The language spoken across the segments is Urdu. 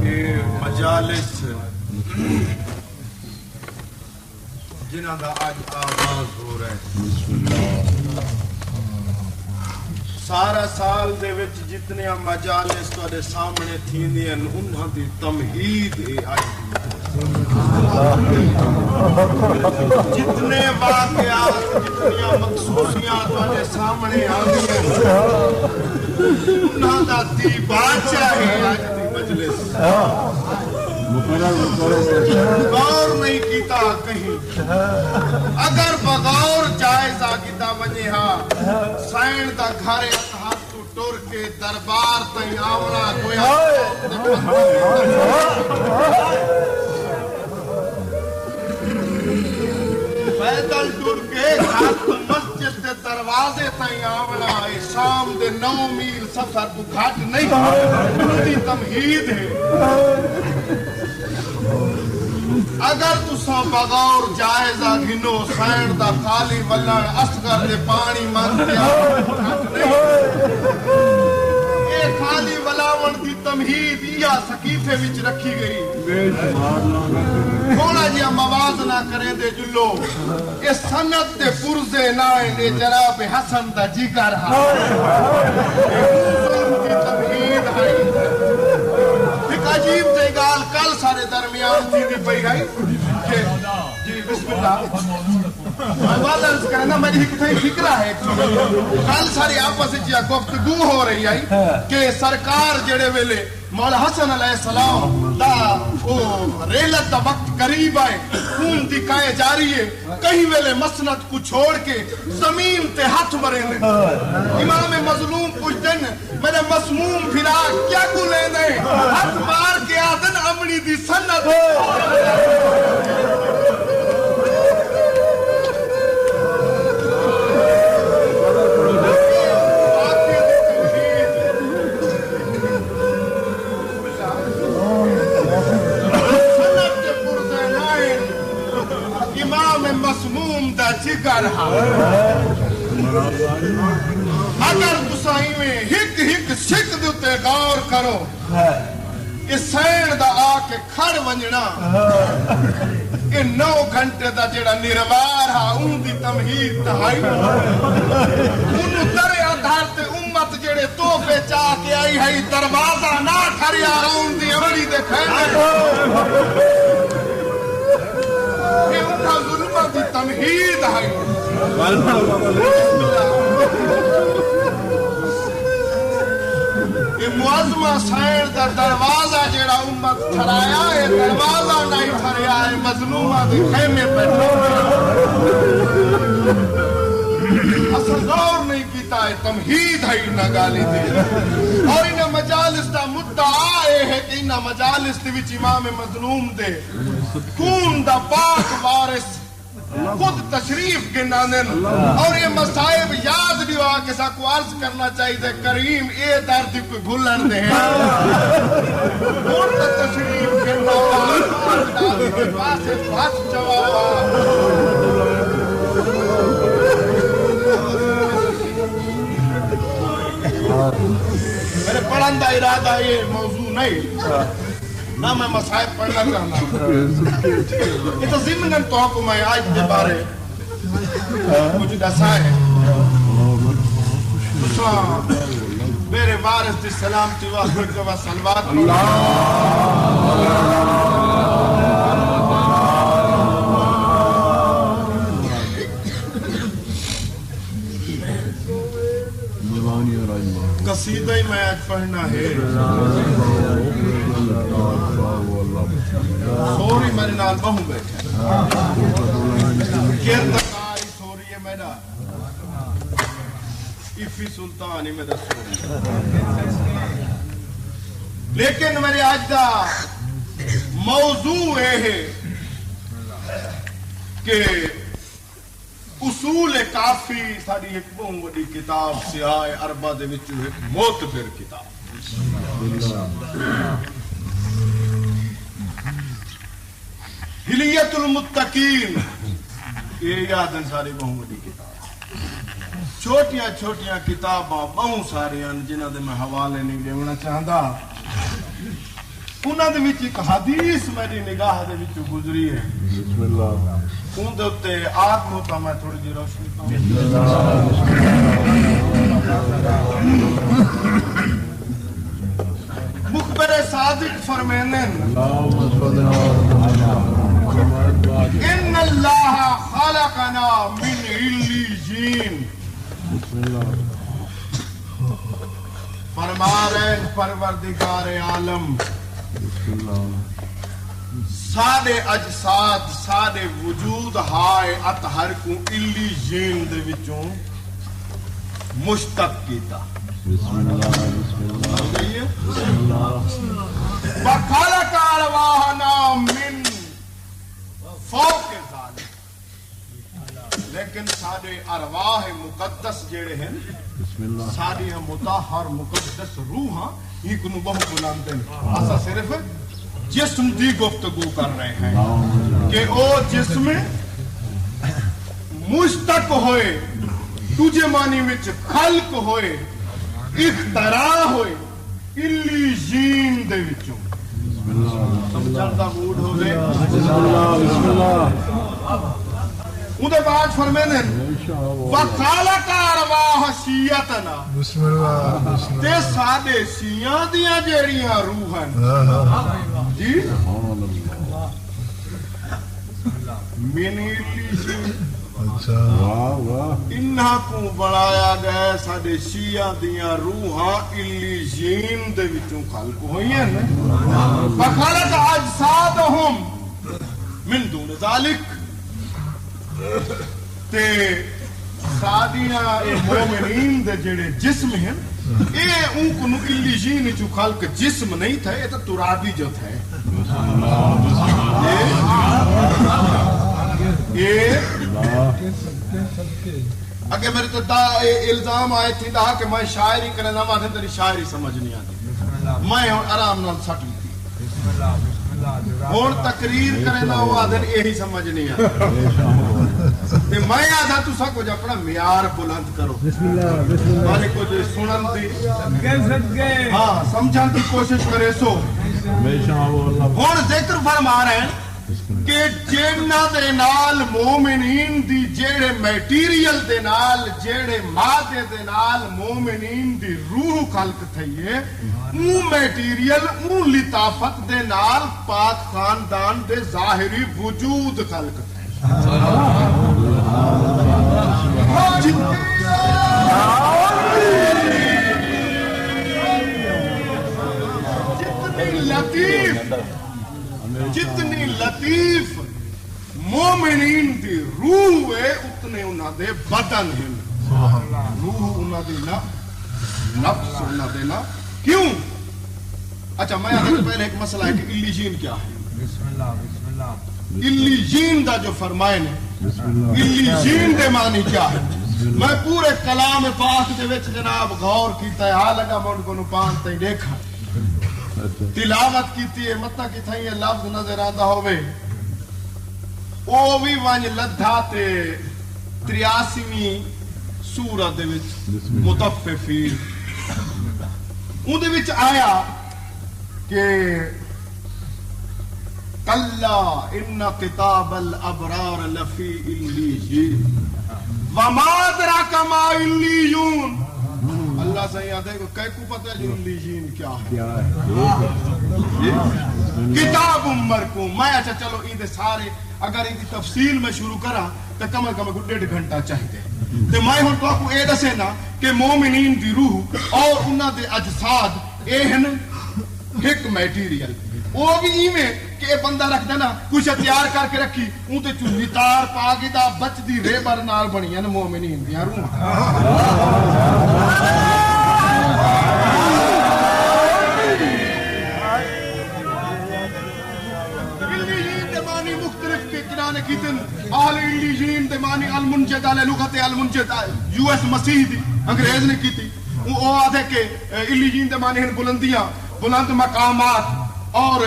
یہ مجالس جنہاں دا آج آغاز ہو رہا ہے سارا سال دے وچ جتنے مجالس تواڈے سامنے تھیندیاں انہاں دی تمہید جتنے واقعات جتنی مخصوصیاں تواڈے سامنے آندیاں انہاں دا دیباچہ ہے آج دی مجلس غور نہیں کیتا کہیں اگر بغور جائزہ کیتا وجہ ہاں سائن دا گھارے ہاتھ تو ٹور کے دربار تائیں آونا کوئی پیدل ٹور کے ہاتھ مسجد دے دروازے تائیں آونا شام دے 9 میل سفر تو گھاٹ نہیں انہی تمہید ہے اگر تساں بغور جائزہ گھنو سائن دا خالی ولن اصغر دے پانی من دیا اے خالی ولاون دی تمہید یا سکیفے وچ رکھی گئی تھوڑا جیا موازنہ کریں دے جلو اے سنت دے پرزے نائیں دے جناب حسن دا جگر ہاں دی تمہید ہے ایک عجیب تے گال کل سارے درمیان تھی دی پئی گئی جی بسم اللہ والنس کرنا میری ایک تھئی فکرہ ہے کل ساری آپس جیا گفتگو ہو رہی ہے کہ سرکار جڑے ویلے مولا حسن علیہ السلام دا ریلت دا وقت قریب آئے خون دکھائے جاری ہے کہیں ویلے مسند کو چھوڑ کے زمین تے ہاتھ مرے لیں امام مظلوم پوچھ دن میرے مسموم پھرا کیا کو لے دیں ہاتھ مار کے آدن امنی دی سنت جگر ہاں اگر تسائیں میں ہک ہک سکھ دیتے غور کرو اس سین دا آکے کھڑ ونجنا کہ 9 گھنٹے دا جڑا نروار ہاں ان دی تمہید تہائی انہوں درے آدھار تے امت جڑے توفے چاہ کے آئی ہے دروازہ نہ کھریا ان دی عمری دے کھینے کہ انہاں ظلمت دی تمہید ہے یہ معظمہ سائن دا دروازہ جیڑا امت تھرایا ہے دروازہ نہیں تھریا ہے مظلومہ دی خیمے پہ اصل غور نہیں کیتا ہے تمہید ہے انہا گالی دی اور انہا مجالس دا مدعا آئے ہے کہ انہا مجالس دی وچ امام مظلوم دے خون دا پاک وارث خود تشریف گنا دن اور یہ مصائب یاد بھی ہوا کہ سا کو عرض کرنا چاہیے کریم اے درد کوئی بھولن دے خود تشریف گنا پاسے بھاک جواب میرے پڑھندہ ارادہ یہ موضوع نہیں نہ میں مصائب پڑھنا چاہنا یہ تو ضمناً تو حکم ہے آج کے بارے مجھے دسا ہے میرے وارث دی سلامتی واحد و صلوات قصیدہ ہی میں آج پڑھنا ہے سوری میرے نال بہوں بیٹھے کردکاری سوری ہے میرا افی سلطانی میرا سوری لیکن میرے آج دا موضوع ہے کہ اصول کافی ساری ایک بہت بڑی کتاب سیاہ عربہ دے وچ ایک معتبر کتاب حلیت المتقین یہ یادن ساری بہت بڑی کتاب چھوٹیاں چھوٹیاں کتاباں بہت ساریاں جنہاں دے میں حوالے نہیں دینا چاہتا انہاں دے وچ ایک حدیث میری نگاہ دے وچ گزری ہے بسم اللہ ان دے اوتے آپ نو تا میں تھوڑی جی روشنی مخبر صادق فرمائیں ان اللہ خلقنا من علیین فرما رہے پروردگار عالم سارے اجساد سارے وجود ہائے اطہر کو علیین دے وچوں مشتق کیتا بسم اللہ وَخَلَقَ أَرْوَاحَنَا مِن فوق ذالک لیکن سارے ارواح مقدس جڑے ہیں ساری مطہر مقدس روحاں یہ کنو بہت بلند ہیں ایسا صرف جسم دی گفتگو کر رہے ہیں کہ او جسم مشتق ہوئے تجھے معنی وچ خلق ہوئے اختراع ہوئے علیین دے وچوں سمجھن دا موڈ ہوئے بسم اللہ اندے بعد فرمینے وَخَلَقَ أَرْوَاحَ شِيَّتَنَا بسم اللہ تے سادے شیعہ دیاں جیڑیاں روحاں جی من علیین انہاں کو بنایا گیا سادے شیعہ دیاں روحاں علیین دے وچوں خلق ہوئی ہیں فَخَلَقَ أَجْسَادَهُمْ مِن دُونِ ذَلِكَ تے سادیاں مومنین دے جڑے جسم ہیں اے ان کو علیین جو خلق جسم نہیں تھا یہ تو ترابی جو تھا اگر میرے تو الزام آئے تھی دا کہ میں شاعری کرنے نہ ماتے تیری شاعری سمجھ نہیں آتی میں آرام نال سٹ لیتی اور تقریر کرنے نہ ہوا دن یہی سمجھ نہیں آتی میں آدھا تو سا کچھ اپنا معیار بلند کرو مانے کچھ سنن دی ہاں سمجھان کی کوشش کرے سو اور ذکر فرما رہے ہیں کہ جنہ دے نال مومنین دی جیڑے میٹیریل دے نال جیڑے مادے دے نال مومنین دی روح خلق تھئیے اون میٹیریل اون لطافت دے نال پاک خاندان دے ظاہری وجود خلق تھئیے جتنی لطیف مومنین دی روح ہے اتنے انہاں دے بدن ہیں روح انہاں دے نفس انہاں دے نا کیوں اچھا میں آگے پہلے ایک مسئلہ ہے کہ علیین کیا ہے علیین دا جو فرمائے نے علیین دے معنی کیا ہے میں پورے کلام پاک دے وچ جناب غور کیتا ہے حال لگا میں ان کو نپان تے دیکھا تلاوت کیتی ہے مطلب کہ تھا یہ لفظ نظر آتا ہوئے او بھی وانج لدھا تے 83ویں سورت دے وچ مطففین ان دے وچ آیا کہ کلا ان کتاب الابرار لفی علیین وما ادراک ما علیون اللہ سے یاد ہے کہ کئی کو پتہ ہے جو علیین کیا ہے کتاب مرقوم میں اچھا چلو این دے سارے اگر ان کی تفصیل میں شروع کرا تو کم از کم 1.5 گھنٹہ چاہیے تو میں ہوں تو آپ کو اے دسے نا کہ مومنین دی روح اور انہاں دے اجساد اے ہیں ایک میٹیریل وہ بھی ایویں کہ اے بندہ رکھ دینا کچھ تیار کر کے رکھی اون تے چولی تار پا کے دا بچ دی ریبر نال بنی نا مومنین دی روح علیین دے معنی مختلف کے کرانے کیتن آل علیین دے معنی المنجد علی لغت المنجد یو ایس مسیح دی انگریز نے کی تھی وہ آدھے کہ علیین دے معنی ہیں بلندیاں بلند مقامات اور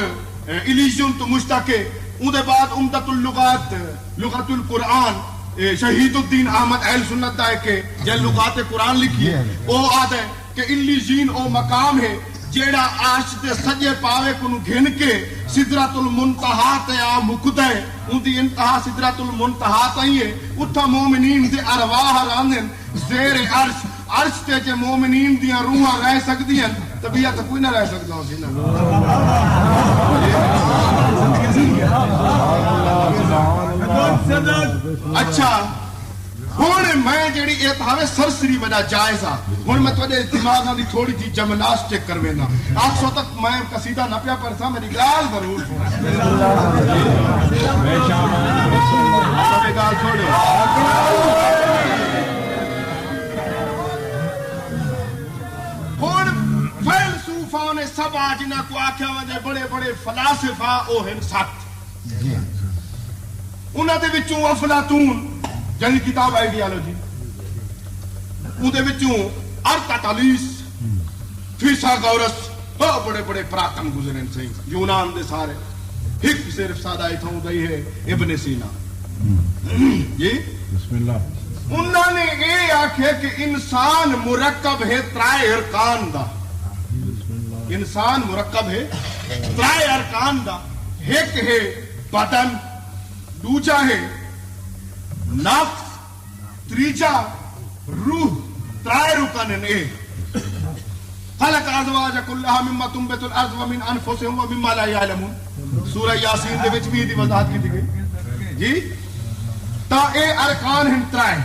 علیین تو مشتق ان دے بعد امدت اللغات لغت القرآن شہید الدین احمد اہل سنت دا ہے کہ جن لغات قرآن لکھی ہے وہ آد ہے کہ علیین او مقام ہے جیڑا عرش دے سجے پاوے کو گھن کے سدرۃ المنتہا تے آ مکدا ہے ان دی انتہا سدرۃ المنتہا تائیں ہے اتھا مومنین دے ارواح راندن زیر عرش عرش تے جے مومنین دیاں روحاں رہ سکدیاں طبیعت کوئی نہ رہ سکدا ہو سی نا اچھا ہوں میں جیڑی یہ سرسری وجہ جائز آ ہوں میں تھوڑے دماغ کی تھوڑی جی جمناسٹک کروینا آپ سو تک میں قصیدہ نہ پیا پڑھتا میری گال ضرور گال چھوڑو ہوں فیلسوفاں نے سب جنہاں کو آکھیا وجہ بڑے بڑے فلاسفہ او ہیں سات انہاں دے وچوں افلاطون جنہی کتاب آئیڈیالوجی ان دے وچوں ارسطاطالیس فیثاغورس بہت بڑے بڑے پراتم گزرے سے یونان دے سارے ایک صرف سادہ ایتھوں دئی ہے ابن سینا جی بسم اللہ انہوں نے یہ آکھے کہ انسان مرکب ہے ترائے ارکان دا انسان مرکب ہے ترائے ارکان دا ایک ہے بدن دوجا ہے نفس تریجا روح ترائے رکن اے خلق ازواج کلها مما تنبت الارض ومن انفسهم ومما لا يعلمون سورہ یاسین دے وچ بھی دی وضاحت کی گئی جی تا اے ارکان ہیں ترائے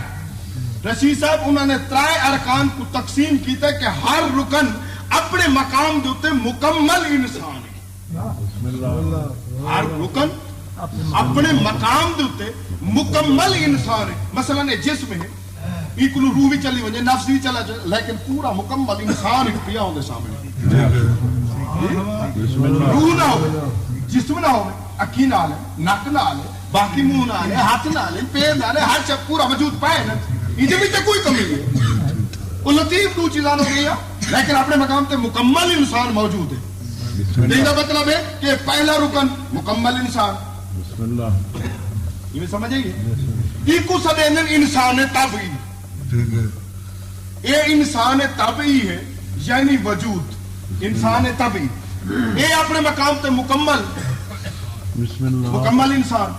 رشید صاحب انہوں نے ترائے ارکان کو تقسیم کیتا ہے کہ ہر رکن اپنے مقام دوتے مکمل انسان ہے ہر رکن اپنے مقام دوتے مکمل انسان ہے مثلا جسم ہے ایک روح بھی چلی وجہ نفس بھی چلا جائے لیکن پورا مکمل انسان ایک پیا ہوندے سامنے روح نہ ہو جسم نہ ہو اکھی نہ لے نک نہ لے باقی منہ نہ لے ہاتھ نہ لے پیر نہ لے ہر چیز پورا وجود پائے نا یہ بھی کوئی کمی نہیں ہے وہ لطیف دو چیزاں ہو گئی لیکن اپنے مقام تے مکمل انسان موجود ہے نہیں کا مطلب ہے کہ پہلا رکن مکمل انسان بسم اللہ یہ سمجھئیے یہ کو سدینن انسان طبعی یہ انسان طبعی ہے یعنی وجود انسان طبعی یہ اپنے مقام تے مکمل بسم اللہ مکمل انسان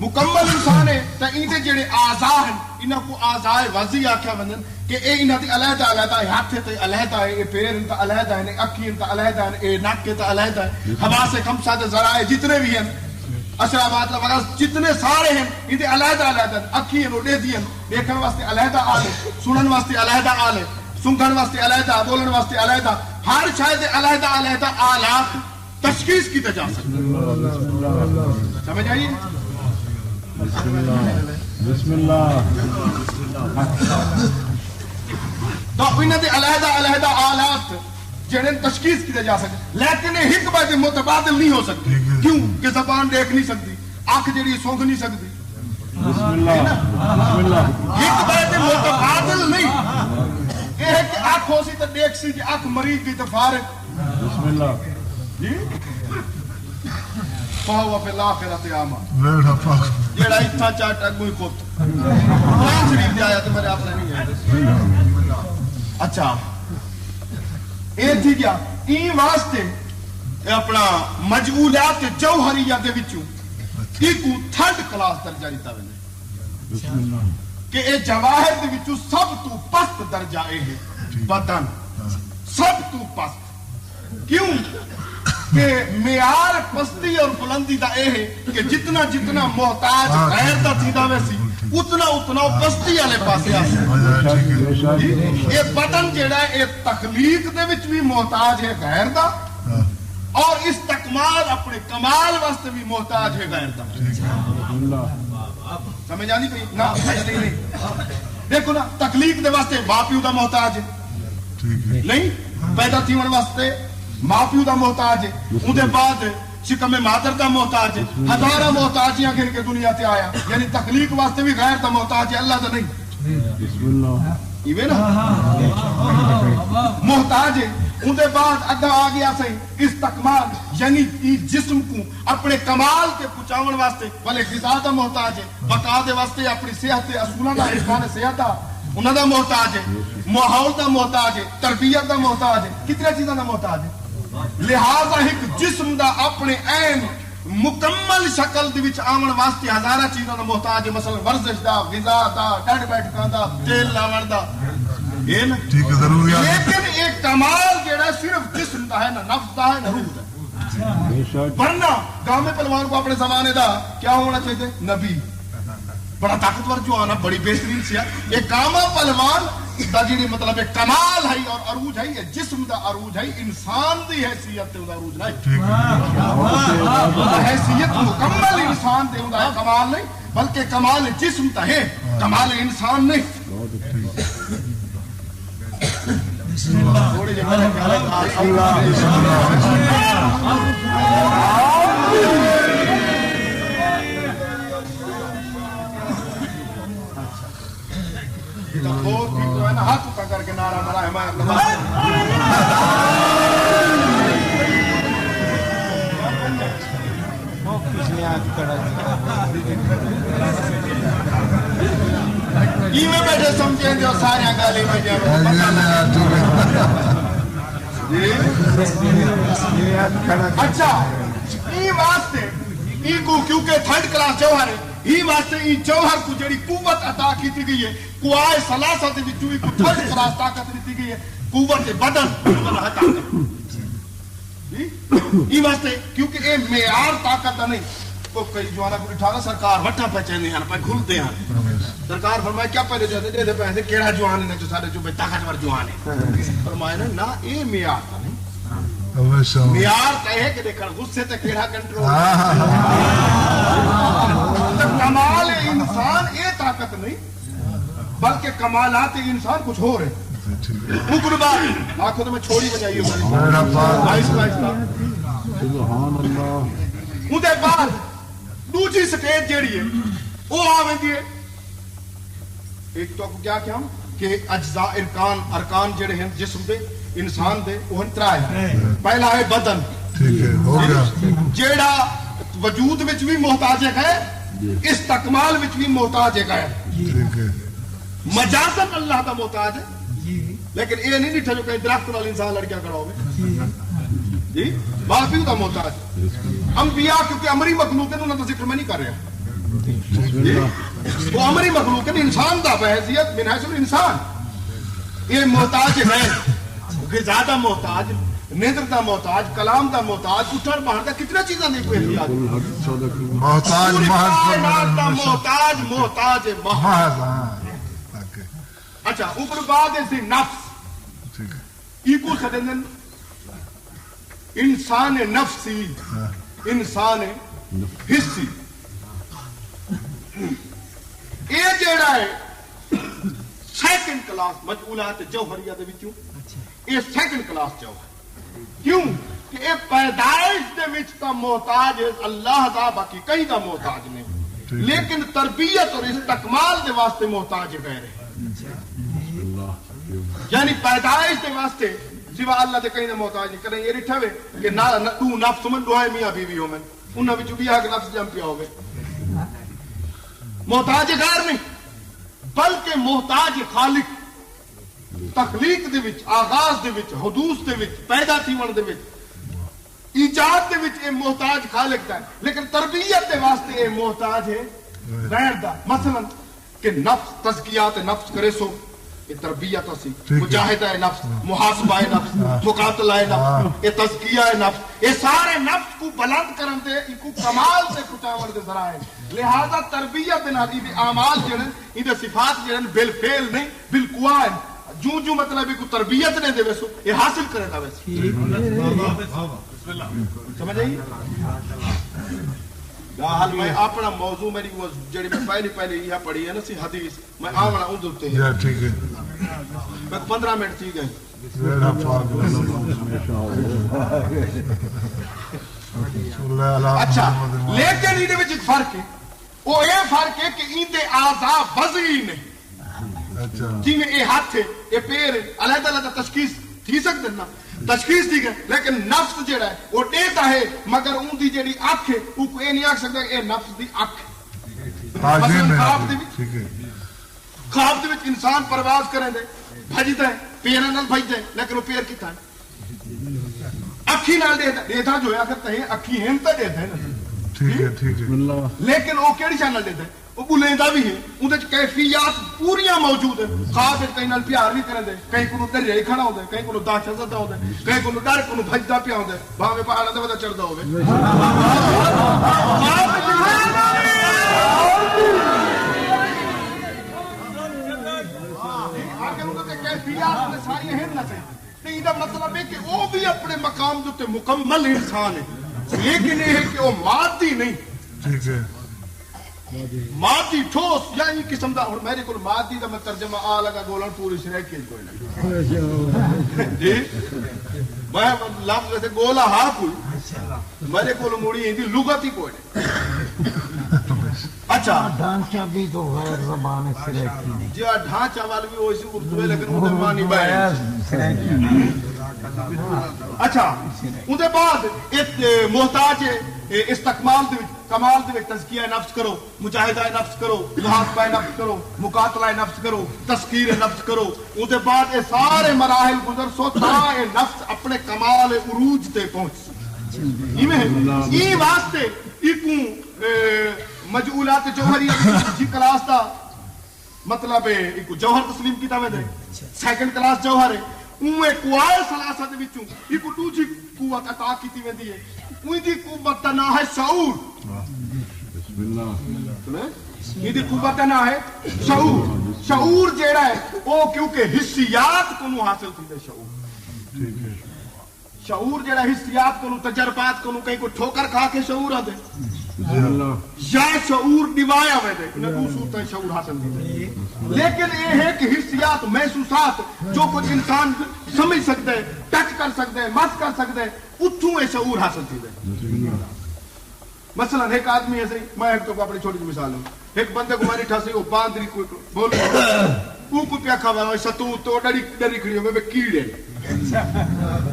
مکمل انسان ہے تو ان جڑے اعضاء ہیں انہاں کو اعضاء وضعی آکھیا وندن کہ اے انہاں دی علیحدہ علیحدہ ہے ہاتھ تے علیحدہ ہے اے پیر ان کا علیحدہ ہے اکھی ان کا علیحدہ ہے اے ناک کے تے علیحدہ ہے حواس خمسہ تے ذرائع جتنے بھی ہیں اشرابات وغیرہ جتنے سارے ہیں ان دے علیحدہ علیحدہ اکھی ہیں اڑے دی ہیں دیکھن واسطے علیحدہ آلے سنن واسطے علیحدہ آلے سنگھن واسطے علیحدہ بولن واسطے علیحدہ ہر شاید علیحدہ علیحدہ آلات تشخیص کی جا سکتی سمجھ آئیے بسم اللہ بسم اللہ تو انہوں نے علیحدہ علیحدہ آلات جنہیں تشخیص کی جا سکتی لیکن حکمت متبادل نہیں ہو سکتی کیوں کہ زبان دیکھ نہیں سکتی آنکھ جڑی سونگ نہیں سکتی بسم اللہ بسم اللہ حکمت متبادل نہیں یہ ہے کہ آنکھ ہو سی تو دیکھ سی کہ آنکھ مریض کی تو فارغ بسم اللہ جی فاہو فی الآخرۃ اعمى جیڑا اتھا چاٹ اگوئی کھوت قرآن شریف دے آیا تو میرے آپ نے نہیں ہے اچھا اے تھی کیا این واسطے اپنا مجعولات جوہریہ دے وچوں ایکو تھرڈ کلاس درجہ دیتا ویندے بسم اللہ کہ اے جواہر دے وچوں سب تو پست درجہ اے ہے بدن سب تو پست کیوں کہ معیار پستی اور بلندی دا اے ہے کہ جتنا جتنا محتاج غیر دا تھی دا ویسی اتنا اتنا پستی والے پاسے آسے یہ بدن جیڑا ہے یہ تخلیق دے وچ بھی محتاج ہے غیر دا اور استکمال اپنے کمال واسطے بھی محتاج ہے غیر دا سمجھ آنی کوئی نا نہیں دیکھو نا تخلیق دے واسطے باپ پیو دا محتاج ہے نہیں پیدا تھیون واسطے ماں پیو دا محتاج ہے ان دے بعد شکم مادر دا محتاج ہے ہزارہ محتاجیاں گن کے دنیا تے آیا یعنی تخلیق واسطے بھی غیر دا محتاج ہے اللہ دا نہیں بسم اللہ یہ نا محتاج ہے اندے بعد اگا آ گیا سی استکمال یعنی ای جسم کو اپنے کمال کے پہنچاون واسطے بھلے غذا دا محتاج ہے، بقا دے واسطے اپنی صحت اصولوں دا حفظان صحت دا انہاں دا محتاج ہے، ماحول دا محتاج ہے، تربیت دا محتاج ہے، کتنے چیزاں دا محتاج ہے. لہذا ایک جسم دا اپنے عین مکمل شکل دے وچ آون واسطے ہزاراں چیزاں دا محتاج ہے، مثلا ورزش دا، غذا دا، ڈھڈ بیٹھکاں دا، تیل لاون دا، یہ نا لیکن ایک کمال جڑا صرف جسم دا ہے نا نفس دا ہے نا روح دا. ورنہ گاؤں میں پہلوان کو اپنے زمانے دا کیا ہونا چاہیے؟ نبی، بڑا طاقتور جوان ہے، بڑی بہترین صحت. ایک کاما پہلوان دا جڑی مطلب ایک کمال ہے اور عروج ہے، یہ جسم دا عروج ہے، انسان دی حیثیت تے دا عروج نہیں. حیثیت مکمل انسان دے دا کمال نہیں، بلکہ کمال جسم دا ہے، کمال انسان نہیں. ہاتھ اٹھا کر کے نعرہ مرا ہے میں بیٹھے سمجھیں جو سارے گالی میں اچھا ای واسطے ای کو کیونکہ تھرڈ کلاس جوہر ہے، ای واسطے ای جوہر کو جڑی قوت عطا کی گئی ہے، قوائے ثلاثہ دے وچوں ای کو تھرڈ کلاس طاقت دی گئی ہے، قوت بدن ای واسطے کیونکہ اے معیار طاقت دا نہیں. کو کئی جوانا کو اٹھا سرکار وٹا پہچانے ہیں پہ کھلتے ہیں. سرکار فرمایا کیا پہلے جو دے پیسے کیڑا جوان ہے جو سارے جو طاقتور جوان ہے. فرمایا نا اے معیار تا نہیں، معیار تے ہے کہ دیکھ غصے تے کیڑا کنٹرول. کمال انسان اے طاقت نہیں بلکہ کمالات انسان کچھ ہو رہے. مقربات آنکھوں تو میں چھوڑی بجائی ہوں. سبحان اللہ. اندے بعد دوسری سٹیج جیڑی ہے وہ آویں ہے ایک تو کیا ہم کہ اجزاء ارکان جڑے ہیں جسم دے انسان دے وہ ترا ہے. پہلا ہے بدن، جیڑا وجود وچ بھی محتاج ہے، استکمال وچ بھی محتاج ہے، مجازن اللہ دا محتاج ہے. لیکن یہ نہیں ڈٹھا جو کہ درخت نال انسان لڑکیاں کھڑا ہوئے جی باقی دا محتاج. انبیاء کیونکہ امری مخلوق ہے انہوں کا ذکر میں نہیں کر رہا، وہ امری مخلوق ہے، انسان دا بحیثیت من حیث الانسان یہ محتاج ہے. غذا دا محتاج، نیندر دا محتاج، کلام دا محتاج، اٹھن باہر دا کتنا چیزاں نہیں کوئی احتیاج محتاج محتاج محتاج محض. اچھا اوپر بعد ہے نفس، ایکو سدن انسان نفسی، انسان حصی. یہ جیڑا ہے سیکنڈ کلاس مجعولات جوہریہ دے وچوں یہ سیکنڈ کلاس جوہر. کیوں کہ یہ پیدائش دے وچ تا محتاج ہے اللہ دا، باقی کہیں دا محتاج نہیں، لیکن تربیت اور استکمال دے واسطے محتاج غیر ہے. یعنی پیدائش دے واسطے سوا اللہ دے کہیں دے محتاج نہیں. کریں یہ رٹھا ہوئے کہ تو نفس من دوہے میاں بیوی ہو، میں انہاں وچوں بھی آگے نفس جم پیا ہوئے. محتاج غیر نہیں بلکہ محتاج خالق. تخلیق دے وچ، آغاز دے وچ، حدوث دے وچ، پیدا تھیون دے وچ، ایجاد دے وچ اے محتاج خالق دا ہے، لیکن تربیت دے واسطے اے محتاج ہے غیر دا. مثلا کہ نفس تزکیات نفس کرے سو یہ تربیت اسی، مجاہدہ نفس، محاسبہ نفس، مقاتلہ نفس، یہ تزکیہ نفس، یہ سارے نفس کو بلند کرن دے ان کو کمال سے پہنچاون دے ذرائع. لہذا تربیت نال دی اعمال جڑن ان دے صفات جڑن بالفعل نہیں بالقوا ہیں. جو جو مطلب کو تربیت نے دے ویسو یہ حاصل کرے دا ویسے. سمجھ آئی حال میں اپنا موضوع میری وہ جڑی میں پہلی یہ پڑھی ہے نا سی حدیث میں آونا ان دوتے ہیں ٹھیک ہے میں 15 منٹ تھی گئے. اچھا لیکن یہ وچ ایک فرق ہے، وہ یہ فرق ہے کہ ان دے اعضاء وضعی نے جی میں یہ ہاتھ ہے یہ پیر ہے علیحدہ علیحدہ تشخیص تھی سکتے نا، تشخیص دی گئی لیکن نفس جڑا ہے وہ دیتا ہے مگر ان دی جڑی اکھ ہے وہ کوئی نہیں آکھ سکتا اے نفس دی اکھ ہے خواب دے وچ انسان پرواز کریں دے بھجدا ہے پیراں نال بھجدا ہے لیکن وہ پیر کیتا ہے اکھی نال دیتا جو ہے اگر تہیں اکھی ہیں تے دیتا ہے نا ٹھیک ہے لیکن وہ کیڑی شان نال دیتا ہے وہ بلیندا بھی ہے اون وچ کیفیات پوریاں موجود ہیں خواب وچ کہیں نال پیار نہیں کرن دے کہیں کو ڈر ہی کھڑا ہوندا ہے کہیں کو دہشت زدہ ہوندا ہے کہیں کو ڈر کو بھجدا پیا ہوندا ہے بھاویں پہاڑاں تے ودا چڑھدا ہوے مطلب ہے کہ وہ بھی اپنے مقام جو مکمل انسان ہے لیکن یہ ہے کہ وہ مادی نہیں مادی ٹھوس یعنی قسم دا اور میرے کو مادی دا میں ترجمہ آ لگا گولن پوری شرح کی کوئی نہیں جی میں لفظ ویسے گولا ہاں کوئی میرے کو موڑی ہندی لغت ہی کوئی نہیں اچھا ڈھانچہ بھی تو غیر زبان سرے کی نہیں جی ڈھانچہ والی بھی ویسی اردو ہے لیکن ادھر مانی بائے اچھا ادھر بعد ایک محتاج استقمال دے کمال دے تزکیہ نفس کرو مجاہدہ نفس کرو محاسبہ نفس کرو مقاتلہ نفس کرو تذکیر نفس کرو ادھر بعد یہ سارے مراحل گزر سو تا یہ نفس اپنے کمال عروج تے پہنچ یہ واسطے ایکوں مجعولات جوہری جی کلاس دا مطلب ہے ایک جوہر تسلیم کیتا وے دے سیکنڈ کلاس جوہر ہے اوے قوائے ثلاثہ دے وچوں ایک دوسری قوت عطا کیتی ویندی ہے اوئی دی قوت دا نام ہے شعور بسم اللہ یہ دی قوت دا نام ہے شعور شعور جیڑا ہے وہ کیونکہ حسیات کو حاصل تھیندے شعور ٹھیک ہے شعور جیڑا حسیات کو تجربات کو کہیں کو ٹھوکر کھا کے شعور آ دے یا شعور دیوایا ہوئے دے انہیں دو صورتیں شعور حاصل دی لیکن یہ ہے کہ حسیات محسوسات جو کچھ انسان سمجھ سکتے ہیں ٹچ کر سکتے ہیں مس کر سکتے ہیں اتھوں یہ شعور حاصل دی دے مثلا ایک آدمی ایسے میں ایک تو اپنی چھوٹی مثال ہوں ایک بندے کو ماری ٹھاسی وہ باندری کوئی بول وہ کوئی پیا کھا ہے ستو تو ڈری کھڑی ہوئے کیڑے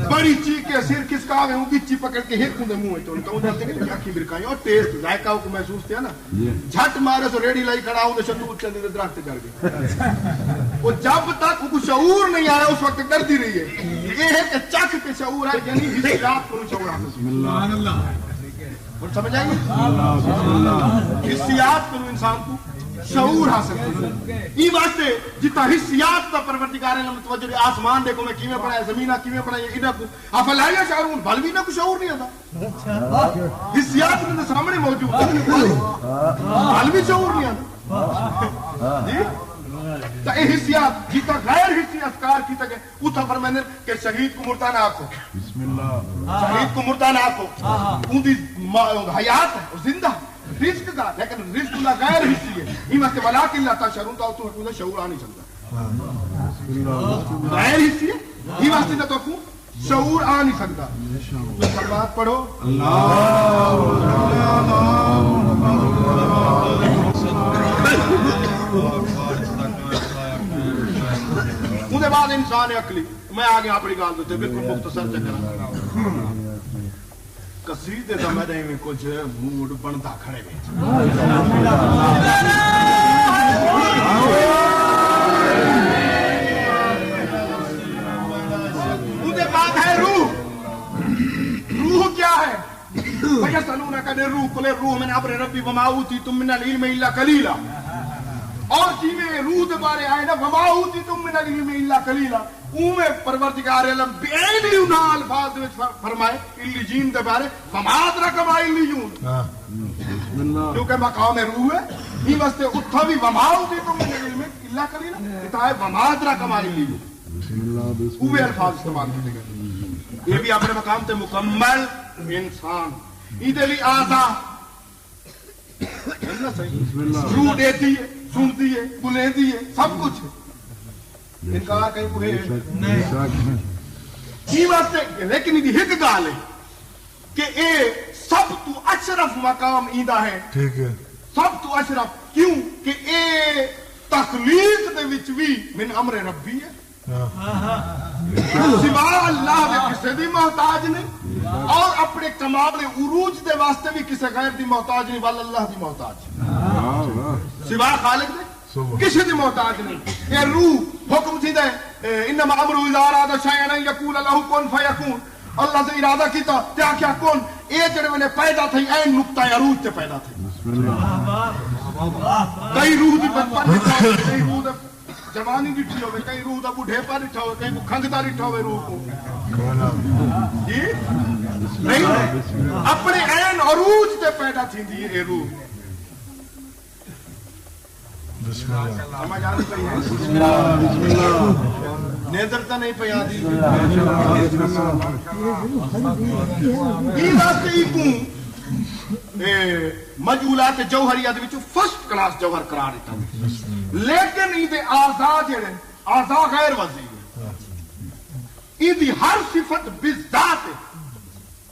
بڑی چیز کے سر کس کا آگے ہوں گچی پکڑ کے ہیک ہوندے منہ ہے تو انہوں نے کہتے ہیں اکھی برکائیں اور ٹیسٹ ذائقہ کو محسوس کیا نا جھٹ مارے سو ریڈی لائی کھڑا ہوں شتو چندے درخت کر گئے وہ جب تک وہ شعور نہیں آیا اس وقت ڈر دی رہی ہے یہ ہے کہ چک کے شعور ہے یعنی حسیات کو شعور حاصل سبحان اللہ اور سمجھ آئیے حسیات کو انسان کو شعور حاصل کرنا یہ واسطے جتا حسیات کا پروردگار نے متوجہ آسمان دیکھو میں کیویں پڑھایا زمینہ کیویں پڑھایا انہاں کو افلا یشعرون بل بھی نہ کو شعور نہیں آتا حسیات کے سامنے موجود ہے بل بھی شعور نہیں آتا جی تو یہ حسیات جتا غیر حسی افکار کی تک اتھا فرمانے کہ شہید کو مردہ نہ آکھو بسم اللہ شہید کو مردہ نہ آکھو ان دی حیات ہے زندہ رزق کا لیکن رزق اللہ غیر حسی ہے یہ واسطے ولیکن لا تشعرون تو تو شعور آ نہیں سکتا غیر حسی ہے یہ واسطے نہ تو شعور آ نہیں سکتا بات پڑھو اندے بعد انسان عقلی میں آگے اپنی گال دیتے بالکل مختصر چکر قصیدے زمانے میں کچھ موڈ بنتا کھڑے میں اندے بعد ہے روح روح کیا ہے وَيَسْأَلُونَكَ عَنِ الرُّوحِ قُلِ الرُّوحُ مِنْ أَمْرِ رَبِّي وَمَا أُوتِيتُم مِّنَ الْعِلْمِ إِلَّا قَلِيلًا اور جی میں روح دے بارے آئے نا وَمَا أُوتِيتُم مِّنَ الْعِلْمِ إِلَّا قَلِيلًا اوہ پروردگار عالم بیلی انہا الفاظ میں فرمائے اللیجین دے بارے وَمَا أَدْرَكَ مَا اللیجون کیونکہ مقام روح ہے ہی واسطے اتھا بھی وَمَا أُوتِيتُم مِّنَ الْعِلْمِ إِلَّا قَلِيلًا کہتا ہے وَمَا أَدْرَكَ مَا اللیجون اوہ الفاظ استعمال کرتے گئے یہ بھی اپنے مقام تے مکمل انسان ایدے لی آزا روح دیتی ہے سنتی ہے بلیندی ہے سب کچھ ہے انکار کہیں کوئی ہے یہ واسطے لیکن یہ ایک گال ہے کہ اے سب تو اشرف مقام ایدہ ہے سب تو اشرف کیوں کہ اے تخلیق دے وچ بھی من امر ربی ہے سوا اللہ دے کسے دی محتاج نہیں اور اپنے کمال عروج دے واسطے بھی کسے غیر دی محتاج نہیں واللہ دی محتاج سوا خالق دے کسی دی محتاج نہیں یہ روح حکم تھی دے انما امرو اذا اراد شیئا ان یقول له کن فیکون اللہ سے ارادہ کیتا کیا کیا کون اے جڑے میں پیدا تھی این نقطہ عروج تے پیدا تھی کئی روح دی بچپن کئی روح دے جوانی ڈٹھی ہوئے کئی روح دا بڑھے پا ڈٹھا ہوئے کئی کھنگتا ڈٹھا ہوئے روح کو جی نہیں اپنے این عروج تے پیدا تھی دی اے روح سمجھ آنی پہی ہے بسم اللہ نیدر تا نہیں پہی آدھی یہ واسطے ہی کون مجھولات جوہریہ دے وچو فرسٹ کلاس جوہر قرار دیتا لیکن یہ دے آزاد جڑے آزاد غیر وزیر یہ دی ہر صفت بذات ہے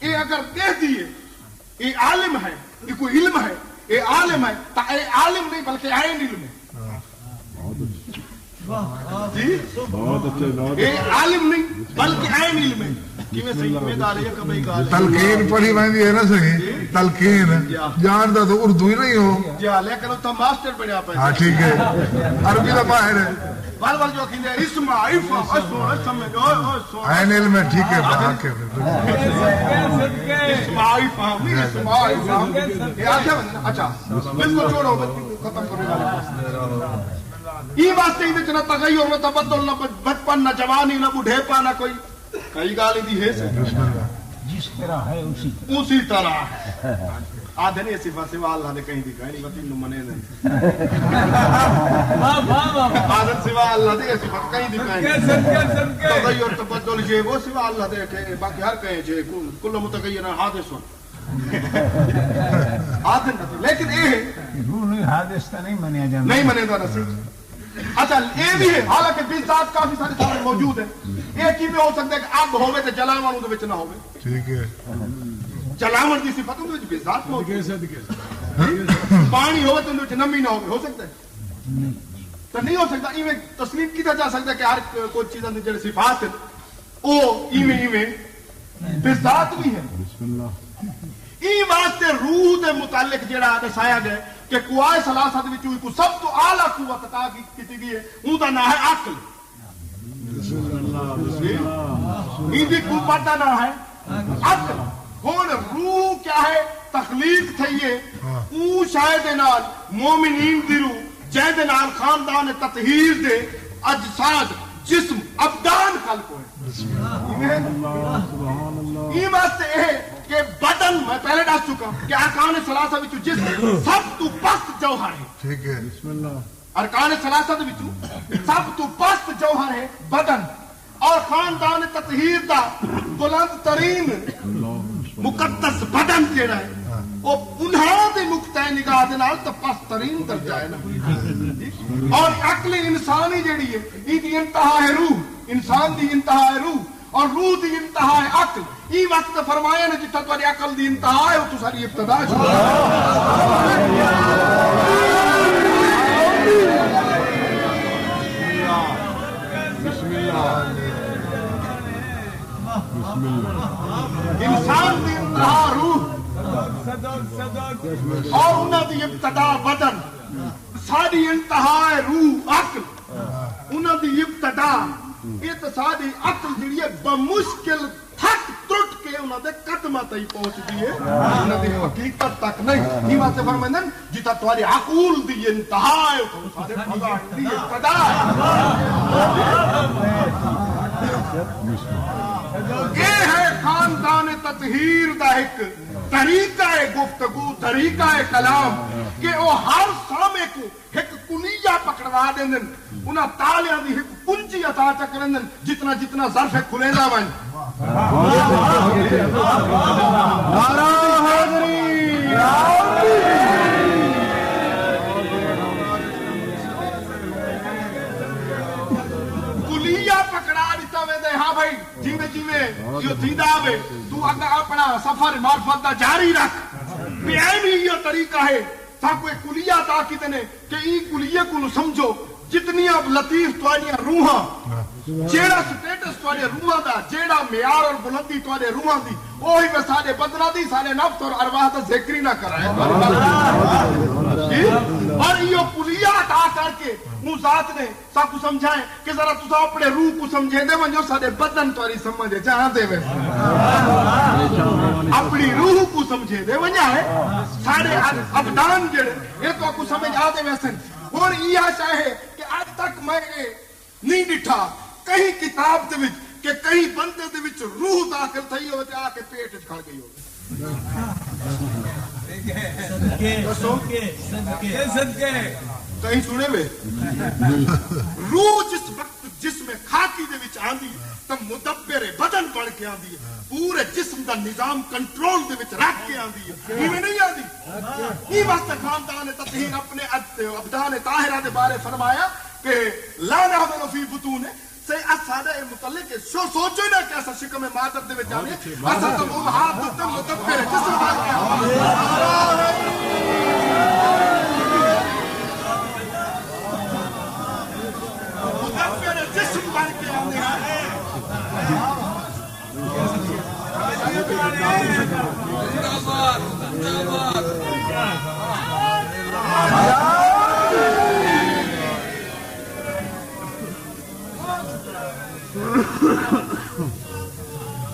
یہ اگر کہہ دیئے یہ عالم ہے یہ کوئی علم ہے یہ عالم ہے تا اے عالم نہیں بلکہ عین علم ہے یہ عالم نہیں بلکہ عین علم ہے تلقین پڑھی میں ہے نا صحیح تلقین جانتا تو اردو ہی نہیں ہو جا لیکن تو ماسٹر بنیا پہ ہاں ٹھیک ہے عربی کا باہر ہے بال بال جو کہندے اسم عفا اسم عین علم ہے ٹھیک ہے اسم عفا اسم عفا یہ آگے اچھا بالکل چھوڑو ختم کرو یہ واسطے ہی نہ تغیر نہ تبدل نہ بچپن نہ جوانی نہ بڑھیپا نہ کوئی کئی گالی دی ہے جس طرح ہے اسی طرح آدھے نہیں صفت سوا اللہ نے کہیں دکھائی نہیں بطین نمانے نہیں آدھے سوا اللہ دے صفت کہیں دکھائی نہیں تغیر تبدل جے وہ سوا اللہ دے کہ باقی ہر کہیں جے کل متغیر حادث آدھے نہیں لیکن یہ حادث تا نہیں منیا جانا نہیں منے گا نصیب اچھا یہ بھی ہے حالانکہ بذات کافی سارے سارے موجود ہیں ایک ہی میں ہو سکتا ہے کہ آگ ہوئے تو جلاوان اندھے بچ نہ ہوئے ٹھیک ہے جلاوان کی صفت اندھے بچ بذات موجود پانی ہوئے تو اندھے بچ نمی نہ ہوئے ہو سکتا ہے تو نہیں ہو سکتا ایویں تسلیم کی جا سکتا ہے کہ ہر کوئی چیز اندھے جڑے صفات ہے او ایویں بذات بھی ہے ای واسطے روح دے متعلق جڑا دسایا گیا کہ قوائے ثلاثہ دے وچوں کو سب تو اعلی قوت عطا کیتی گئی ہے اون دا نام ہے عقل ان دی قوت دا نام ہے عقل ہن روح کیا ہے تخلیق تھی ہے اون شاید نال مومنین دی روح جے دے نال خاندان تطہیر دے اجساد جسم ابدان خلق ہوئے یہ واسطے ہے کہ بدن میں پہلے ڈال چکا کہ ارکان ثلاثہ وچوں جسم سب تو پست جوہر ہے ٹھیک ہے بسم اللہ ارکان ثلاثہ وچوں سب تو پست جوہر ہے بدن اور خاندان تطہیر دا بلند ترین مقدس بدن جیڑا ہے وہ انہاں دے نقطۂ نگاہ دے نال تے پست ترین درجہ ہے نا اور عقل انسانی جیڑی ہے این دی انتہا ہے روح انسان دی انتہا ہے روح اور روح دی انتہا ہے عقل یہ وقت فرمایا نے جتنا تاری عقل دی انتہا ہے وہ تو ساری ابتدا شروع انسان دی انتہا روح اور انہاں دی ابتدا بدن ساری انتہا ہے روح عقل انہاں دی ابتدا یہ تو ساری عقل جڑی ہے بمشکل تھک ٹوٹ کے انہاں دے قدمہ تئی پہنچ دی ہے انہاں دی حقیقت تک نہیں یہ واسطے فرمائندے جتا تمہاری عقول دی انتہا ہے تو سارے فضا دی ابتدا یہ ہے خاندان تطہیر دا ایک طریقہ گفتگو طریقہ کلام کہ وہ ہر سامے کو ایک کنیہ پکڑوا دیں انہاں تالیاں دی ایک کنجی عطا چکریں جتنا جتنا ظرف کھلے دا بن نعرہ حیدری کلیہ پکڑا دیتا میں دے ہاں بھائی جیوے جیوے جو دیدہ آوے تو اپنا سفر معرفت دا جاری رکھ بیائی بھی یہ طریقہ ہے تاکہ کلیہ عطا کی دینے کہ این کلیہ کو نو سمجھو جتنی اب لطیف توانیاں روحاں جیڑا سٹیٹس توڑے روحاں دا جیڑا معیار اور بلندی توڑے روحاں دی وہی میں سارے بدنا دی سارے نفس اور ارواح دا ذکر ہی نہ کرائے اور یہ کلیات آ کر کے وہ ذات نے سا کو سمجھائیں کہ ذرا تسا اپنے روح کو سمجھے دے ونجو سارے بدن توڑی سمجھے چاہاں دے ویسے اپنی روح کو سمجھے دے ونجا ہے سارے ابدان جڑے یہ تو کو سمجھ آ دے ویسے اور یہ چاہے کہ آج تک میں نہیں ڈٹھا کہیں کتاب دے وچ کہ کہیں بندے دے وچ روح داخل تھی ہو جا کے پیٹ وچ کھڑ گئی ہو کہیں سنے میں روح جس وقت جسم خاکی دے وچ آندی تب مدبر بدن بڑھ کے آندی ہے پورے جسم دا نظام کنٹرول دے وچ رکھ کے آندی ہے یہ میں نہیں آندی یہ واسطہ خاندان تطہیر اپنے ابدان طاہرہ دے بارے فرمایا کہ لا نعمل فی بطون سے اسادہ متعلق سوچو نا کہ ایسا شکم مادر دے وچ جانے ایسا تم امہات تم مدبر جسم بڑھ کے مدبر جسم بڑھ کے آندی ہے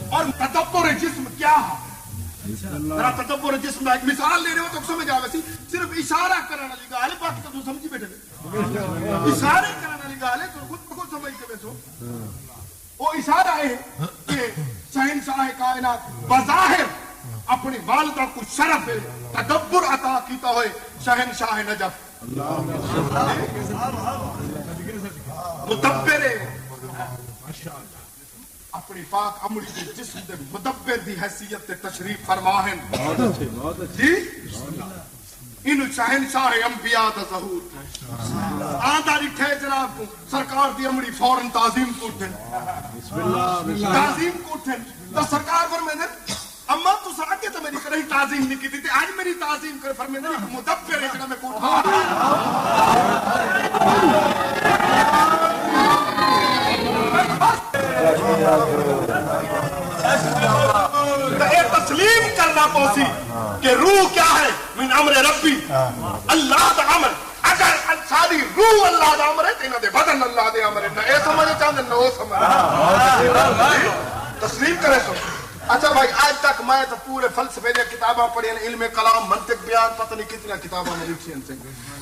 اور تدبر جسم کیا ہے ذرا تدبر جسم ایک مثال لے رہے ہو تو سمجھ آ ویسی صرف اشارہ کرنے والی گال ہے باقی تو سمجھی بیٹھے اشارے کرنے والی گال ہے تو خود بخود سمجھ کے بیٹھو وہ اشارہ ہے کہ شہنشاہ کائنات بظاہر اپنی والدہ کو شرف تدبر عطا کیتا ہوئے شہنشاہ نجف مدبر اپنی پاک عمری کے جسم دے مدبر دی حیثیت تشریف فرماہن جی انہوں شہنشاہ انبیاء دا ظہور آدھا رکھے جناب کو سرکار دی عمری فوراں تعظیم کو اٹھن تعظیم کو اٹھن تو سرکار فرمیندے اما تو ساکے تو میری کریں تعظیم نہیں کی تھی آج میری تعظیم کرے فرمیندے مدبر ہے جنہا میں کو تسلیم کرنا پوسی کہ روح کیا ہے من امر ربی اللہ دا امر اگر ساری روح اللہ دا امر ہے تو انہوں دے بدن اللہ دے امر ہے نہ اے سمجھے چاہتے نہ وہ سمجھے تسلیم کرے سو اچھا بھائی آج تک میں تو پورے فلسفے دے کتاباں پڑھی ہیں علم کلام منطق بیان پتہ نہیں کتنا کتاباں میں لکھی ہیں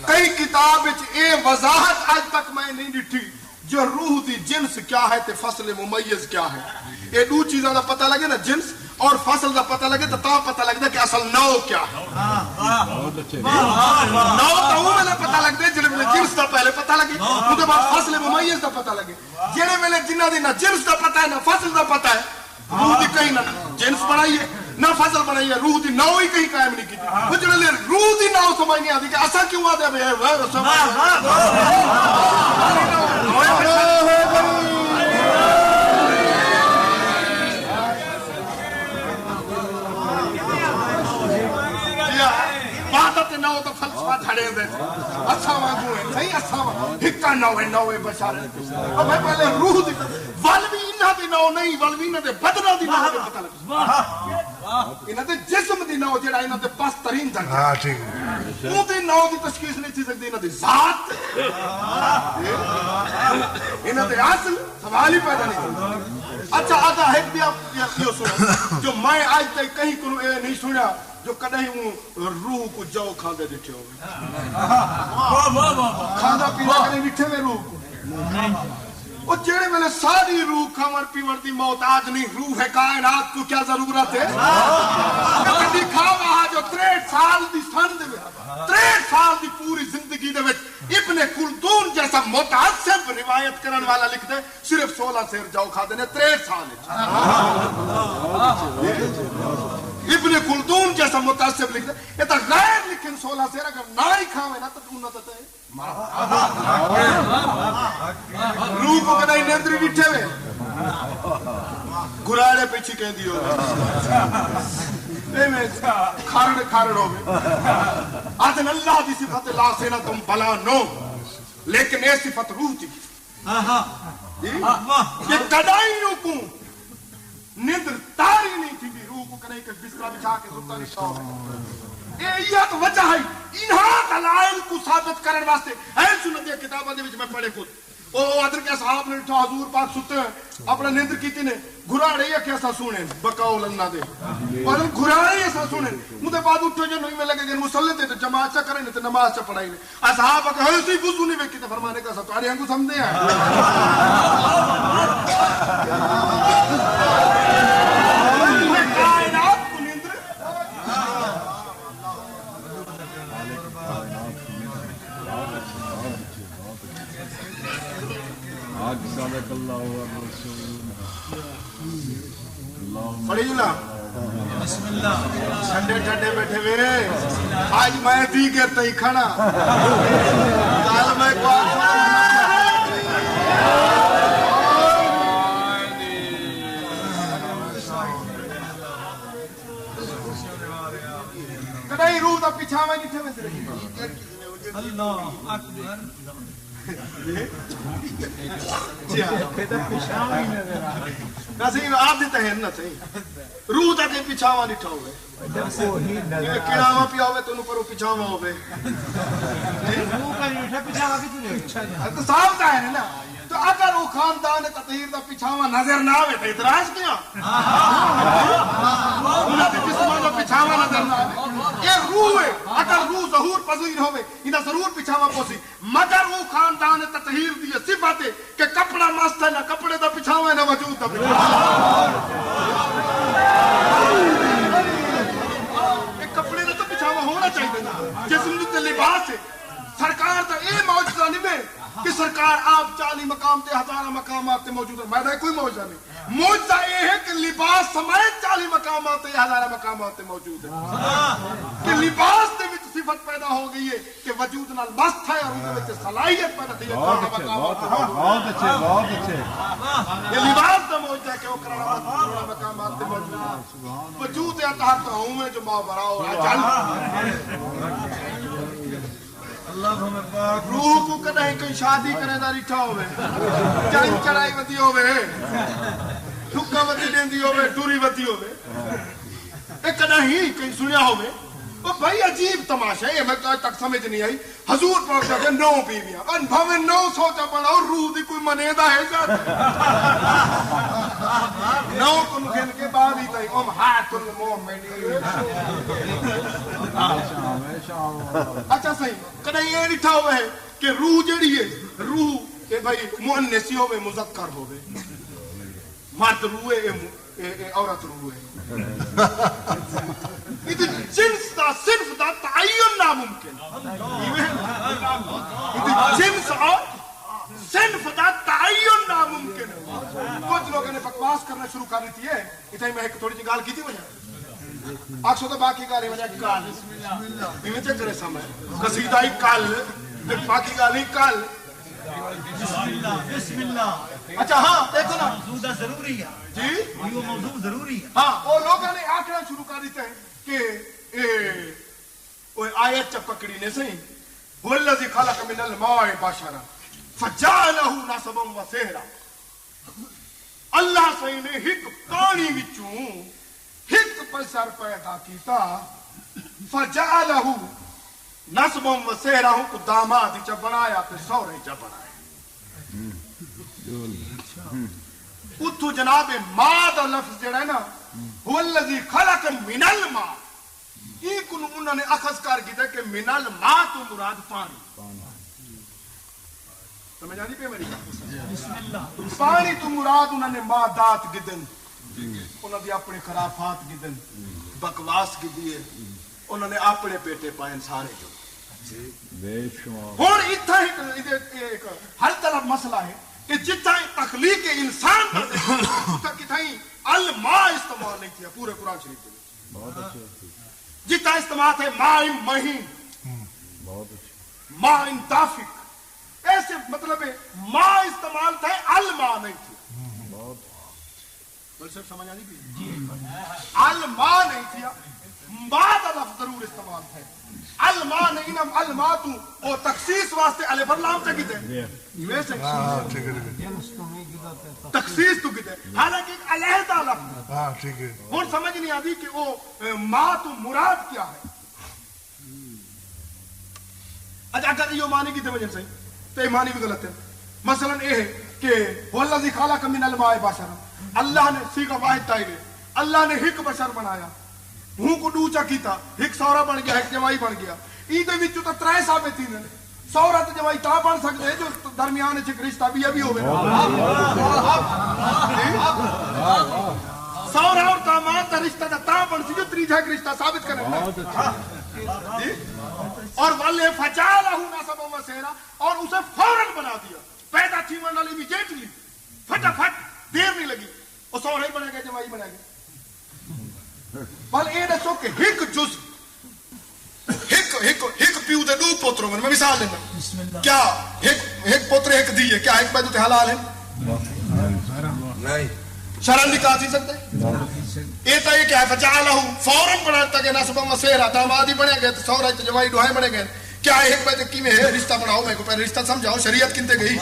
کئی کتاب اے وضاحت آج تک میں نہیں ڈٹھی جو روح دی جنس کیا ہے تے فصل ممیز کیا ہے یہ دو چیزاں دا پتہ لگے نا جنس اور فصل دا پتہ لگے تو پتہ لگتا کہ اصل نو کیا ہے نو تو وہ میں پتہ لگتا ہے جنہیں میں جنس دا پہلے پتہ لگے مجھے بعد فصل ممیز دا پتہ لگے جنہیں میں جنہ دی نہ جنس دا پتہ ہے نہ فصل دا پتہ ہے روح دی کہیں نہ جنس بنائی ہے نہ فصل بنائی ہے روح دی نو ہی کہیں قائم نہیں کی وہ جنہیں لے روح دی نو سمجھ نہیں آتی کہ ایسا کیوں آتے ہیں باتت نو تو فلسفہ دھڑے دے اچھا مانگو ہے صحیح اچھا مانگو ہکا نو ہے نو ہے بشارت اب میں پہلے روح دی والوی انہا دی نو نہیں والوی انہا دے بدنہ دی نو دے پتہ لگا انہا دے جسم دی نو جڑا انہا دے پاس ترین جنگ اون دی نو دی تشکیس نہیں تھی سکتی انہا دے ذات انہا دے اصل سوال ہی پیدا نہیں اچھا آدھا ہے بھی آپ یہ سنا جو میں آج تک کہیں کنو اے نہیں سنا جو کدہیں ہوں روح کو جو کھاندے دیکھے ہوئے کھاندہ پینا کدہیں مٹھے میں روح کو وہ جیڑے میں نے ساری روح کھامر پیور دی محتاج نہیں روح کائنات کو کیا ضرورت ہے کدھی کھا وہاں جو 63 سال دی سن دے 63 سال دی پوری زندگی دے ابن خلدون جیسا متعصب روایت کرن والا لکھ دے صرف 16 سیر جاؤ کھا دینے 63 سال ابن خلدون جیسا متعصب لکھ دے یہ تا غیر لکھن 16 سیر اگر نہ ہی کھاوے نا تو تم نہ تتے روح کو کدائی نیندری بیٹھے ہوئے گراڑے پیچھے کہہ دیو اے میں کھارڑ ہو گئے آدھن اللہ دی صفت لا سینا تم بلا نو لیکن یہ صفت روح تھی کہ کدائی کو نیندر تاری نہیں تھی بھی روح کو کنے کہ بستر بچھا کے ستا نہیں شاہ یہ تو وجہ ہے انہاں دلائل کو ثابت کرنے واسطے اہل سنت دی کتاباں دے وچ میں پڑھے خود او ادھر کے صاحب نے اٹھا حضور پاک ستے ہیں اپنا نیندر کیتی نے گھراڑے یا کیسا سنے بقاول اللہ دے اور گھراڑے ایسا سنے مجھے بعد اٹھو جو نہیں میں لگے کہ مسلح تھے تو جماعت چا کریں تو نماز چا پڑھائی نہیں اصحاب کہ ایسی وضو نہیں ویکھی تو فرمانے کا ستارے ہم کو سمجھے ہیں کائنات کو نیندر صدق اللہ والرسول پڑھی جنا بسم اللہ ٹھنڈے ٹھنڈے بیٹھے ہوئے آج میں دی کے تئی کھڑا کال میں کدائی روح دا پیچھا میں نہیں تھے میں اللہ اکبر آپ دیتا ہے نا صحیح روح دا کے پیچھاوا نہیں ٹھاؤ گے کڑاوا پیا ہوئے تو انہوں پر وہ پیچھاوا ہوئے روح کا نہیں پیچھاوا کی تو صاحب دا ہے نا تو اگر وہ خاندان تطہیر دا پیچھاوا نظر نہ آوے تو اعتراض کیا انہاں دے جسمان دا پیچھاوا نظر نہ آوے یہ روح ہے اگر روح ظہور پذیر ہوئے انہاں ضرور پیچھاوا پوسی مگر وہ خاندان تطہیر دی صفت ہے کہ کپڑا مست ہے نہ کپڑے دا پیچھاوا ہے نہ وجود دا پیچھاوا ایک کپڑے دا تو پیچھاوا ہونا چاہیے نا جسم تے لباس ہے سرکار تا اے معجزہ نہیں میں کہ سرکار آپ 40 مقام تے 1000 مقامات تے موجود ہے میں کوئی معجزہ نہیں معجزہ یہ ہے کہ لباس سمیت 40 مقامات تے 1000 مقامات تے موجود ہے کہ لباس تے وچ صفت پیدا ہو گئی ہے کہ وجود نال مست ہے اور ان وچ صلاحیت پیدا تھی ہے بہت اچھے یہ لباس دا معجزہ ہے کہ وہ کرانا مقامات تے موجود ہے وجود عطا ہوں میں جو ماورا اور اجل روح کو کدیں کوئی شادی کرے دا ریٹھا ہوئے چائن چڑھائی ودی ہوئے ٹھکا ودی دیندی ہوئے ٹوری ودی ہوئے ایک کدیں ہی کہیں سنیا ہوئے وہ بھائی عجیب تماشا ہے یہ میں تک سمجھ نہیں آئی حضور پاک کہتے ہیں 9 بیویاں ان بھویں 9 سوچا پڑا اور روح دی کوئی منیدہ ہے جاتا 9 کو مکھن کے بعد ہی تائی امہات المومنین اچھا صحیح کدیں یہ لکھا ہوا ہے کہ روح جڑی ہے روح کہ بھائی مؤنثی ہوئے مذکر ہوئے مرد روح ہے عورت روح ہے یہ جنس دا صرف دا تعین ناممکن یہ جنس اور صرف دا تعین ناممکن کچھ لوگوں نے بکواس کرنا شروع کر دیتی ہے اتنی میں ایک تھوڑی جی گال کی تھی وجہ آکسو تو باقی گالے وجہ کال میں چک کرے سامنے قصیدہ ہی کال باقی گالی کال بسم اللہ اچھا ہاں دیکھو نا موضوع ضروری ہے جی یہ موضوع ضروری ہے ہاں وہ لوگوں نے آکھنا شروع کر دیتے ہیں کہ وہ آیت چا پکڑی نے صحیح وَالَّذِي خَلَقَ مِنَ الْمَاءِ بَشَرًا فَجَعَلَهُ نَسَبًا وَسِحْرًا اللہ صحیح نے ہک پانی وچوں ہک بشر پیدا کیتا فَجَعَلَهُ نَسْبًا وَسِحْرًا کو داماد چا بنایا تے سورے چا بنایا اتھو جناب ماں دا لفظ جڑا ہے نا وَالَّذِي خَلَقَ مِنَ الْمَاءِ یہ کنو انہوں نے اخذ کر گیا کہ من الماء تو مراد پانی سمجھ آنی پہ میری پانی تو مراد انہوں نے مادات گدن انہوں نے اپنے خرافات گدن بکواس گدی ہے انہوں نے اپنے بیٹے پائیں سارے جو اور اتھا ایک ہر طرف مسئلہ ہے کہ جتنا تخلیق انسان کا کتھائی الماء استعمال نہیں کیا پورے قرآن شریف کے بہت اچھا جتنا استعمال ہے مائن مہین مائن دافق ایسے مطلب ہے ماں استعمال تھا الماء نہیں تھی بول سب سمجھ آنی بھی الماء نہیں تھی ما دا لفظ ضرور استعمال ہے. الما نہیں نم الما تو او تخصیص واسطے الف لام تے کیتے ویسے ہاں ٹھیک ہے تخصیص تو کیتے حالانکہ ایک علیحدہ لفظ. ہاں ٹھیک ہے. ہن سمجھ نہیں آتی کہ وہ ما تو مراد کیا ہے. اچھا اگر یہ معنی کی وجہ سے تو یہ معنی بھی غلط ہے. مثلا یہ ہے کہ والذی خلق من الماء بشرا, اللہ نے سیغہ واحد تائرے, اللہ نے ایک بشر بنایا, ہوں کو ڈوچا کیتا, ایک سورا بن گیا, ایک جوائی بن گیا. ای دے وچ تو ترے ثابت تھی نے سورا تے جوائی تا بن سکدے ہیں جو درمیان وچ ایک رشتہ بھی ابھی ہوے. سورا اور داماد دا رشتہ تا بن سی جو تیجا ایک رشتہ ثابت کرے. اور والے فجالہ نسبا و سیرا, اور اسے فوراً بنا دیا. پیدا تھی من والی امیڈیٹلی فٹافٹ, دیر نہیں لگی, وہ سورا ہی بنے گا, جوائی بنے گا. بل اے دسو کہ ایک جز ایک پیو دے دو پوتروں میں مثال لینا, کیا ایک پوتر ایک دی ہے, کیا ایک پیدو تے حلال ہے؟ نہیں. شرعاً نکاح تھی سکتے یہ تو یہ کیا ہے فجعلہ فوراً بناتا کہ نسبا و سیرا, داماد ہی بنے گئے, سورا تے جوائی دوہے بنے گئے. کیا ایک پیدے کی میں ہے رشتہ بناؤ, میں کو پہلے رشتہ سمجھاؤ, شریعت کنتے گئی؟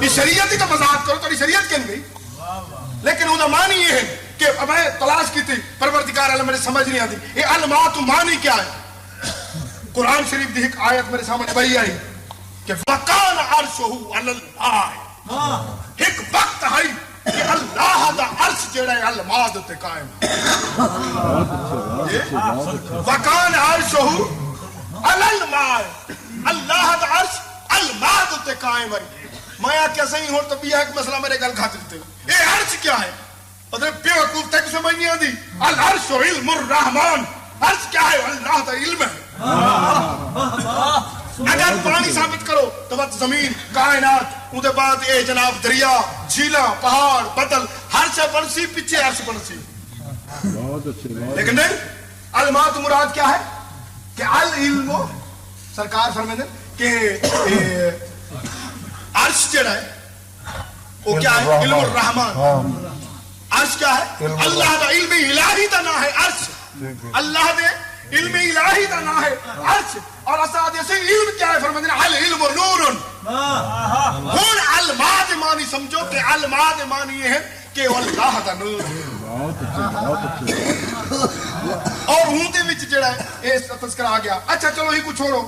یہ شریعت ہی تو مذاق کرو تو شریعت کن گئی. لیکن وہ معنی یہ ہے کہ میں تلاش کی تھی پروردگار عالم مجھے سمجھ نہیں آتی یہ الماء تو معنی کیا ہے. قرآن شریف دی ایک آیت میرے سامنے وہی آئی کہ وَقَانَ عَرْشُهُ عَلَى الْمَاءِ, ایک وقت ہے کہ اللہ دا عرش جڑا ہے الماء تے قائم. وَقَانَ عَرْشُهُ عَلَى الْمَاءِ, اللہ دا عرش الماء تے قائم ہے. میں کیا صحیح ہوں تو بھی ایک مسئلہ میرے گل کھاتے دیتے ہو. یہ عرش کیا ہے؟ مطلب بیوقوف تک سمجھ نہیں آتی. العرش علم الرحمن, عرش کیا ہے؟ اللہ کا علم ہے. اگر پانی ثابت کرو تو بات زمین کائنات, اُن دے بعد اے جناب دریا, جھیلا, پہاڑ, بدل, ہر سے بنسی پیچھے عرش بنسی. لیکن نہیں, الماء تو مراد کیا ہے کہ العلم, سرکار فرمائیں کہ عرش جڑا ہے وہ کیا ہے؟ علم الرحمن. عرش کیا ہے؟ اللہ دا علم الہی دا نام ہے عرش. اللہ دے علم الہی دا نام ہے عرش. اور اساد سے علم کیا ہے؟ فرماتے ہیں العلم نور. ہن الماء دے معنی سمجھو کہ الماء دے معنی یہ ہے کہ اللہ دا نور. اور ہوں دے وچ جڑا ہے اس تذکرہ آ گیا. اچھا چلو ہی کو چھوڑو,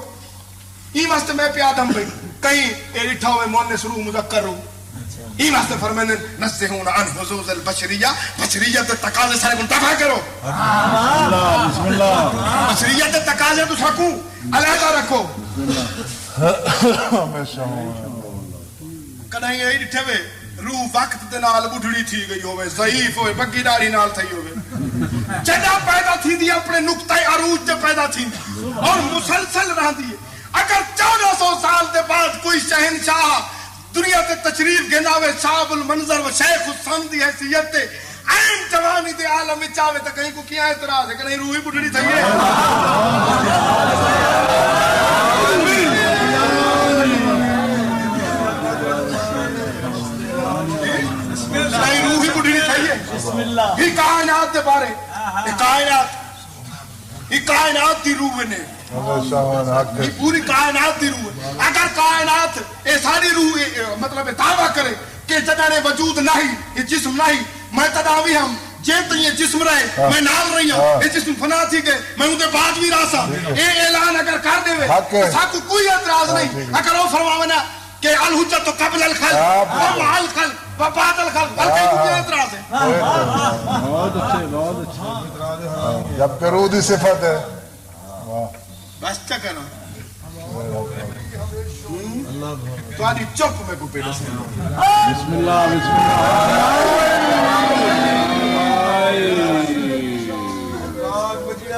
ای واسطے میں پیا دم بھئی کہیں اے ڈٹھا ہوئے مؤنث روح مذکر رو, ای واسطے فرمانے نسہون عن حظوظ البشریہ, بشریت تقاضے سارے منتفع کرو. بسم اللہ بشریت تقاضے تو سکوں علیحدہ رکھو. کدائیں اے ڈٹھے ہوئے روح وقت دے نال بڈھڑی تھی گئی ہوئے, ضعیف ہوئے, بگی داری نال تھی ہوئے, جدا پیدا تھی دی اپنے نقطہ عروج تے پیدا تھی اور مسلسل رہ دی. اگر 1400 سال دے بعد کوئی شہنشاہ دنیا تے تشریف گھناوے, صاحب المنظر و شیخ السن دی حیثیت تے عین جوانی دے عالم وچ آوے تے کہیں کو کیا اعتراض ہے کہ نہیں روح ہی بڈھڑی تھی ہے؟ نہیں روح ہی بڈھڑی تھی ہے. ہی کائنات دے بارے, یہ کائنات دی روح نے, یہ پوری کائنات دی روح ہے. اگر کائنات یہ ساری روح مطلب دعویٰ کرے کہ جدہ نے وجود نہیں, یہ جسم نہیں, میں تداوی ہم جیت یہ جسم رہے, میں نال رہی ہوں, یہ جسم فنا تھی گئے, میں ان کے بعد بھی راسا, یہ اعلان اگر کر دے وے ساکو کوئی اعتراض نہیں. اگر وہ فرماونا کہ الحجت قبل الخلق ومع الخلق وبعد الخلق, بلکہ کوئی اعتراض ہے. بہت اچھے, بہت اچھے. جب کہ روح دی صفت ہے بس کیا کہنا تو آدھی چپ میں کو پیدا سے. بسم اللہ بسم اللہ.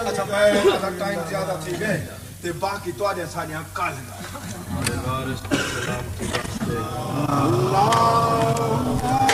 اچھا میں ٹائم زیادہ تھی گئے تے باقی تو آدھے ساڑیاں کال اللہ